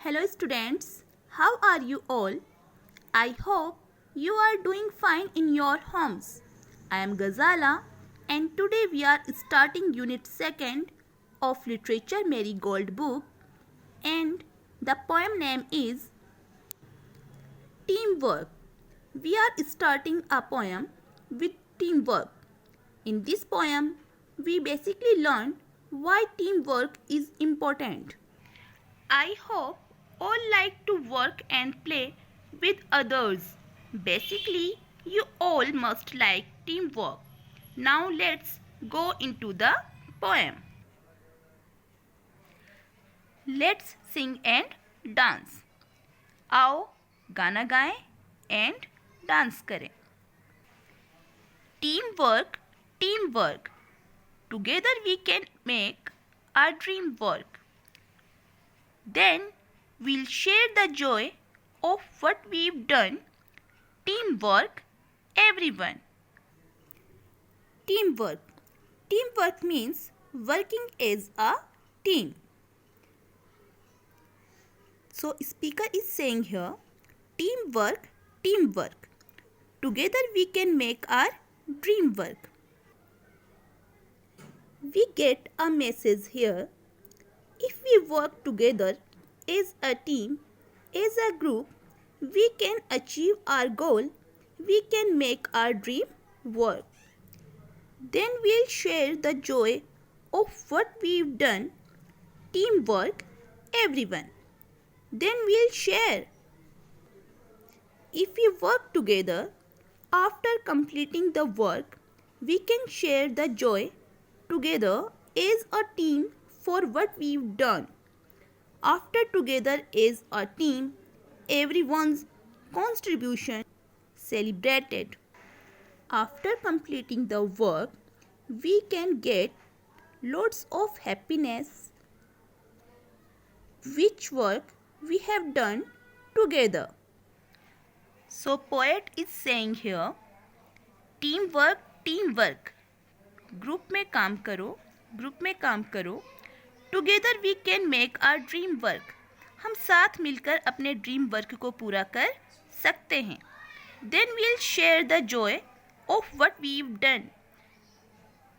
Hello students, how are you all? I hope you are doing fine in your homes. I am Ghazala and today we are starting unit 2nd of Literature Marigold book and the poem name is Teamwork. We are starting a poem with teamwork. In this poem, we basically learn why teamwork is important. I hope all like to work and play with others. Basically, you all must like teamwork. Now let's go into the poem. Let's sing and dance. आओ गाना गाएं and dance करें. Teamwork, teamwork. Together we can make our dream work. Then we'll share the joy of what we've done. Teamwork, everyone. Teamwork. Teamwork means working as a team. So speaker is saying here, teamwork, teamwork. Together we can make our dream work. We get a message here. If we work together as a team, as a group, we can achieve our goal, we can make our dream work. Then we'll share the joy of what we've done. Teamwork, everyone. Then we'll share. If we work together, after completing the work, we can share the joy together as a team for what we've done. After together as a team, everyone's contribution celebrated. After completing the work, we can get lots of happiness. Which work we have done together. So poet is saying here, teamwork, teamwork. Group में काम करो, group में काम करो. Together we can make our dream work. हम साथ मिलकर अपने ड्रीम वर्क को पूरा कर सकते हैं. Then we'll share the joy of what we have done.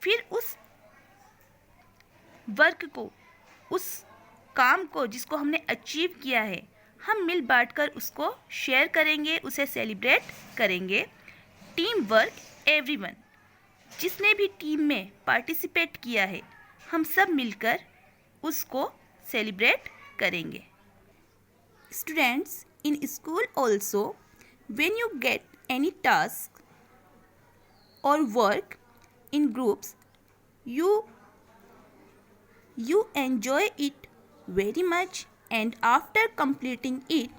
फिर उस वर्क को, उस काम को जिसको हमने अचीव किया है, हम मिल बांट कर उसको शेयर करेंगे, उसे सेलिब्रेट करेंगे. Team work, everyone. जिसने भी टीम में पार्टिसिपेट किया है, हम सब मिलकर उसको सेलिब्रेट करेंगे. Students, in school also when you get any task or work in groups, you enjoy it very much, and after completing it,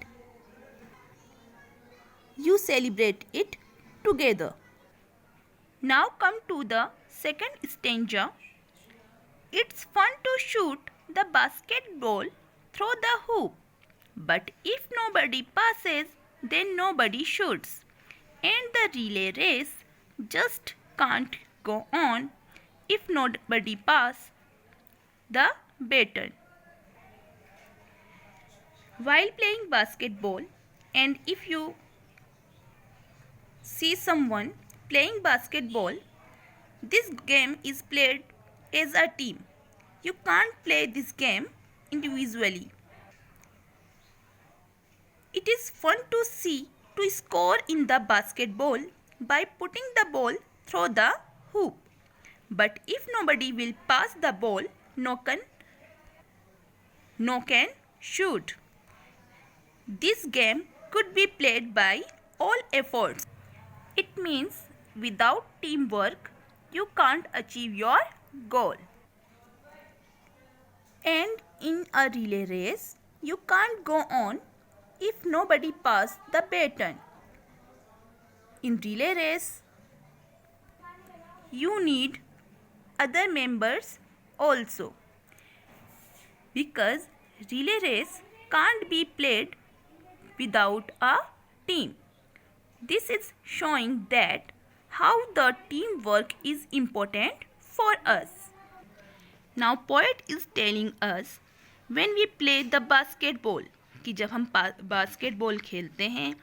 you celebrate it together. Now come to the second stanza. It's fun to shoot the basketball through the hoop, but if nobody passes, then nobody shoots, and the relay race just can't go on if nobody passes the baton. While playing basketball, and if you see someone playing basketball, this game is played as a team. You can't play this game individually. It is fun to score in the basketball by putting the ball through the hoop. But if nobody will pass the ball, no can shoot. This game could be played by all efforts. It means without teamwork, you can't achieve your goal. And in a relay race, you can't go on if nobody passes the baton. In relay race, you need other members also, because relay race can't be played without a team. This is showing that how the teamwork is important for us. Now poet is telling us, when we play the basketball, कि जब हम basketball खेलते हैं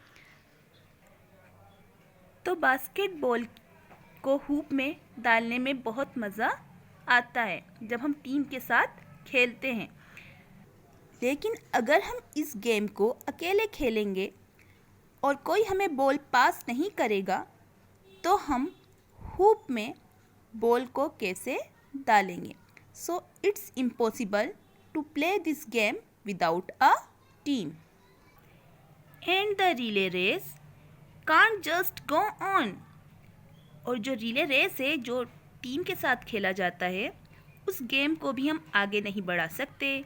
तो basketball को hoop में डालने में बहुत मज़ा आता है जब हम टीम के साथ खेलते हैं। लेकिन अगर हम इस गेम को अकेले खेलेंगे और कोई हमें बॉल पास नहीं करेगा तो हम हूप में बॉल को कैसे डालेंगे? So it's impossible to play this game without a team. And the relay race can't just go on. और जो रिले रेस है जो टीम के साथ खेला जाता है उस गेम को भी हम आगे नहीं बढ़ा सकते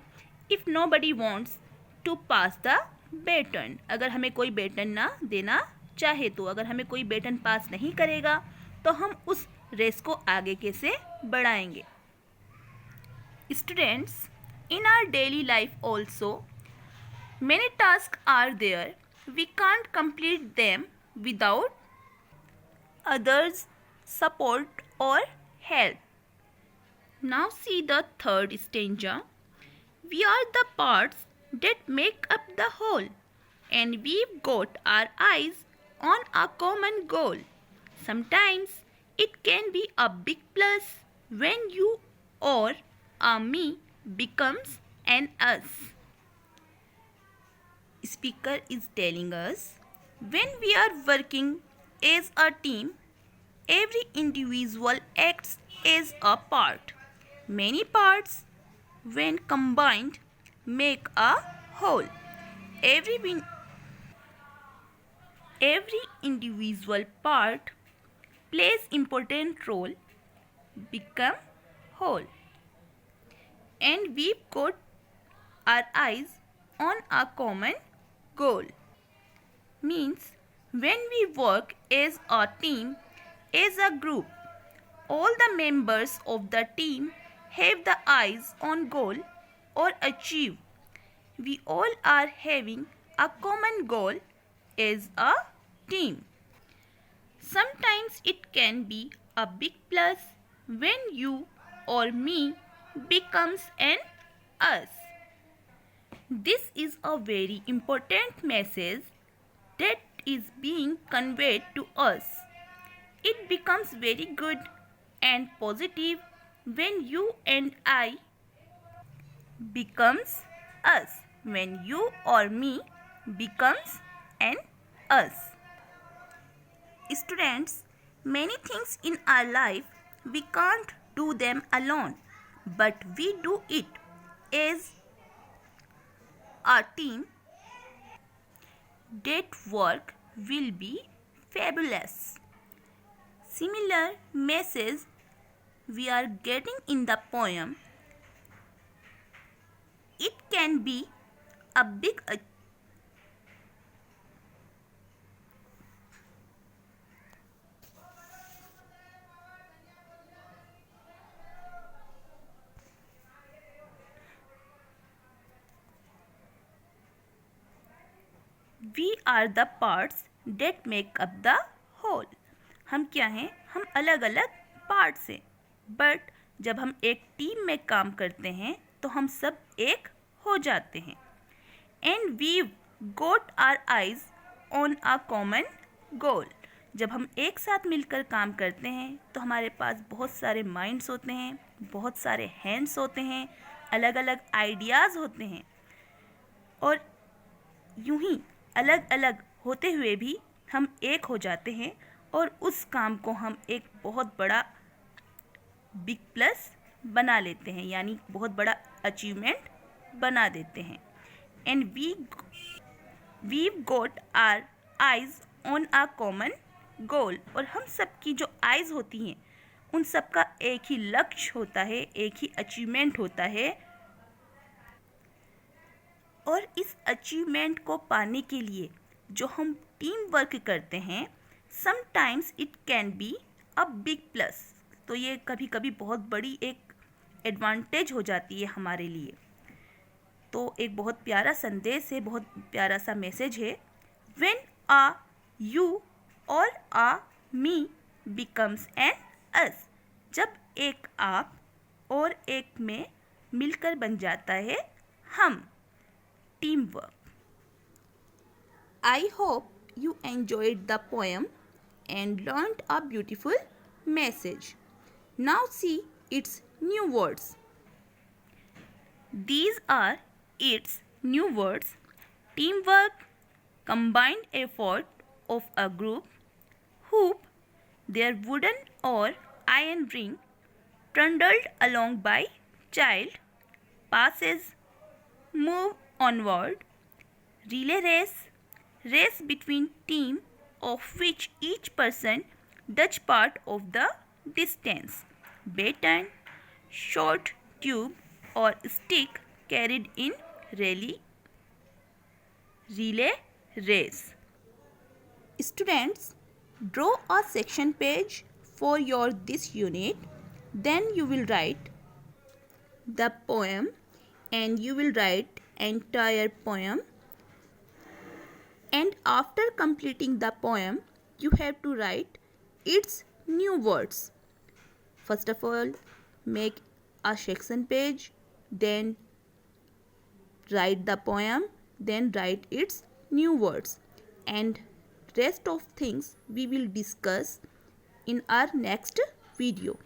if nobody wants to pass the baton. अगर हमें कोई बैटन ना देना चाहे तो, अगर हमें कोई बैटन पास नहीं करेगा तो हम उस रेस को आगे कैसे बढ़ाएंगे? Students, in our daily life also many tasks are there. We can't complete them without others' support or help. Now see the third stanza. We are the parts that make up the whole, and we've got our eyes on a common goal. Sometimes it can be a big plus when you or a me becomes an us. Speaker is telling us when we are working as a team, every individual acts as a part. Many parts, when combined, make a whole. Every individual part plays important role, become whole. And we've got our eyes on a common goal. Means when we work as a team, as a group, all the members of the team have the eyes on goal or achieve. We all are having a common goal as a team. Sometimes it can be a big plus when you or me becomes an us. This is a very important message that is being conveyed to us. It becomes very good and positive when you and I becomes us, when you or me becomes an us. Students, many things in our life we can't do them alone, but we do it as a team. That work will be fabulous. Similar message we are getting in the poem. It can be a big We are the parts that make up the whole. हम क्या हैं? हम अलग अलग parts हैं, but जब हम एक टीम में काम करते हैं तो हम सब एक हो जाते हैं. And we got our eyes on a common goal. जब हम एक साथ मिलकर काम करते हैं तो हमारे पास बहुत सारे माइंड्स होते हैं, बहुत सारे हैंड्स होते हैं, अलग अलग आइडियाज़ होते हैं, और यूं ही अलग अलग होते हुए भी हम एक हो जाते हैं और उस काम को हम एक बहुत बड़ा बिग प्लस बना लेते हैं, यानी बहुत बड़ा अचीवमेंट बना देते हैं. And we got our eyes on a common goal. और हम सब की जो आइज़ होती हैं उन सब का एक ही लक्ष्य होता है, एक ही अचीवमेंट होता है. और इस अचीवमेंट को पाने के लिए जो हम टीम वर्क करते हैं, sometimes it can be a big plus. तो ये कभी कभी बहुत बड़ी एक एडवांटेज हो जाती है हमारे लिए. तो एक बहुत प्यारा संदेश है, बहुत प्यारा सा मैसेज है. व्हेन आ यू और आ मी बिकम्स एन अस. जब एक आप और एक मैं मिलकर बन जाता है हम. Team work. I hope you enjoyed the poem and learned a beautiful message. Now see its new words. These are its new words: teamwork, combined effort of a group, hoop, their wooden or iron ring, trundled along by child, passes, move onward, relay race, race between team of which each person does part of the distance, baton, short tube or stick carried in relay race. Students, draw a section page for your this unit. Then you will write the poem and you will write entire poem. And after completing the poem, you have to write its new words. First of all, make a section page, then write the poem, then write its new words. And rest of things we will discuss in our next video.